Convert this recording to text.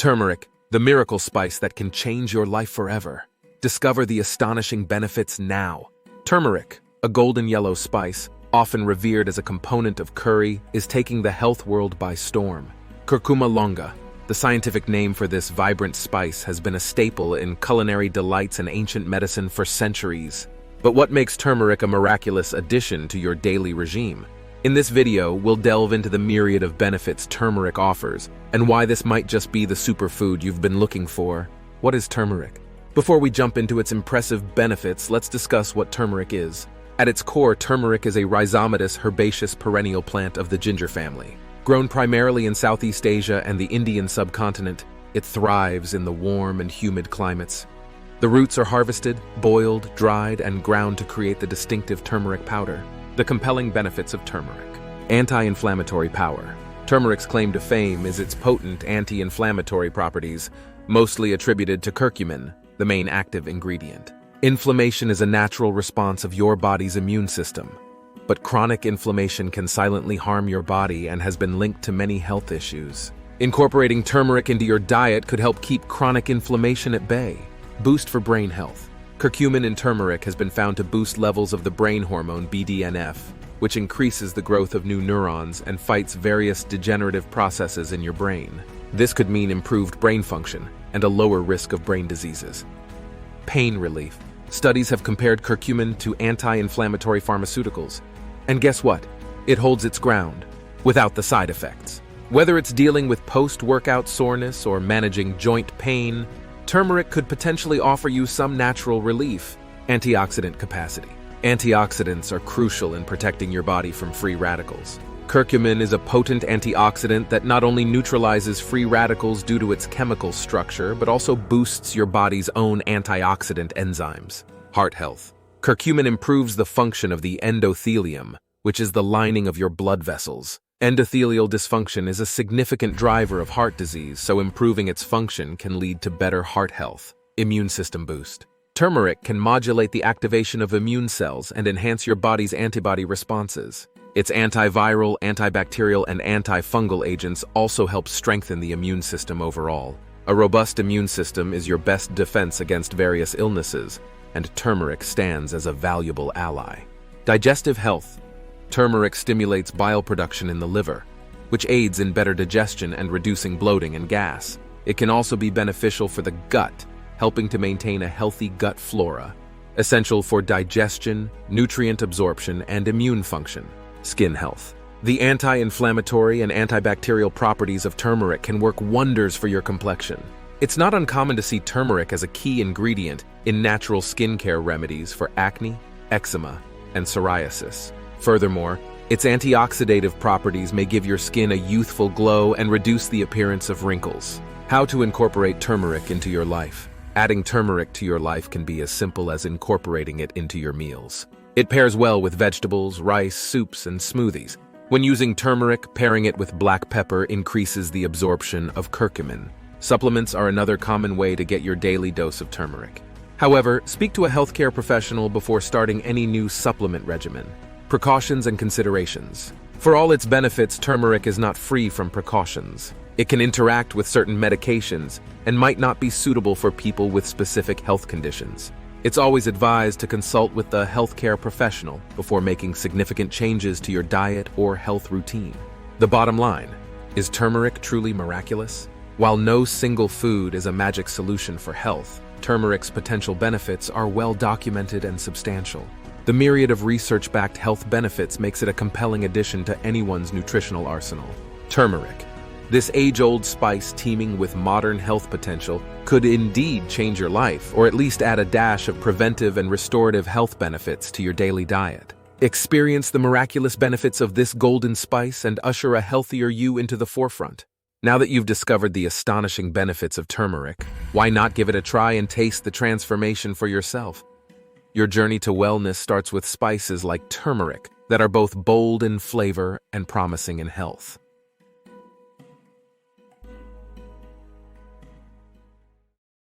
Turmeric, the miracle spice that can change your life forever. Discover the astonishing benefits now. Turmeric, a golden yellow spice, often revered as a component of curry, is taking the health world by storm. Curcuma longa, the scientific name for this vibrant spice, has been a staple in culinary delights and ancient medicine for centuries. But what makes turmeric a miraculous addition to your daily regime? In this video, we'll delve into the myriad of benefits turmeric offers and why this might just be the superfood you've been looking for. What is turmeric? Before we jump into its impressive benefits, let's discuss what turmeric is. At its core, turmeric is a rhizomatous herbaceous perennial plant of the ginger family. Grown primarily in Southeast Asia and the Indian subcontinent, it thrives in the warm and humid climates. The roots are harvested, boiled, dried, and ground to create the distinctive turmeric powder. The compelling benefits of turmeric. Anti-inflammatory power. Turmeric's claim to fame is its potent anti-inflammatory properties, mostly attributed to curcumin, the main active ingredient. Inflammation is a natural response of your body's immune system, but chronic inflammation can silently harm your body and has been linked to many health issues. Incorporating turmeric into your diet could help keep chronic inflammation at bay. Boost for brain health. Curcumin in turmeric has been found to boost levels of the brain hormone BDNF, which increases the growth of new neurons and fights various degenerative processes in your brain. This could mean improved brain function and a lower risk of brain diseases. Pain relief. Studies have compared curcumin to anti-inflammatory pharmaceuticals. And guess what? It holds its ground, without the side effects. Whether it's dealing with post-workout soreness or managing joint pain, turmeric could potentially offer you some natural relief. Antioxidant capacity. Antioxidants are crucial in protecting your body from free radicals. Curcumin is a potent antioxidant that not only neutralizes free radicals due to its chemical structure, but also boosts your body's own antioxidant enzymes. Heart health. Curcumin improves the function of the endothelium, which is the lining of your blood vessels. Endothelial dysfunction is a significant driver of heart disease, so improving its function can lead to better heart health. Immune system boost. Turmeric can modulate the activation of immune cells and enhance your body's antibody responses. Its antiviral, antibacterial, and antifungal agents also help strengthen the immune system overall. A robust immune system is your best defense against various illnesses, and turmeric stands as a valuable ally. Digestive health. Turmeric stimulates bile production in the liver, which aids in better digestion and reducing bloating and gas. It can also be beneficial for the gut, helping to maintain a healthy gut flora, essential for digestion, nutrient absorption, and immune function. Skin health. The anti-inflammatory and antibacterial properties of turmeric can work wonders for your complexion. It's not uncommon to see turmeric as a key ingredient in natural skincare remedies for acne, eczema, and psoriasis. Furthermore, its antioxidative properties may give your skin a youthful glow and reduce the appearance of wrinkles. How to incorporate turmeric into your life. Adding turmeric to your life can be as simple as incorporating it into your meals. It pairs well with vegetables, rice, soups, and smoothies. When using turmeric, pairing it with black pepper increases the absorption of curcumin. Supplements are another common way to get your daily dose of turmeric. However, speak to a healthcare professional before starting any new supplement regimen. Precautions and considerations. For all its benefits, turmeric is not free from precautions. It can interact with certain medications and might not be suitable for people with specific health conditions. It's always advised to consult with a healthcare professional before making significant changes to your diet or health routine. The bottom line, is turmeric truly miraculous? While no single food is a magic solution for health, turmeric's potential benefits are well documented and substantial. The myriad of research-backed health benefits makes it a compelling addition to anyone's nutritional arsenal. Turmeric. This age-old spice teeming with modern health potential could indeed change your life, or at least add a dash of preventive and restorative health benefits to your daily diet. Experience the miraculous benefits of this golden spice and usher a healthier you into the forefront. Now that you've discovered the astonishing benefits of turmeric, why not give it a try and taste the transformation for yourself? Your journey to wellness starts with spices like turmeric that are both bold in flavor and promising in health.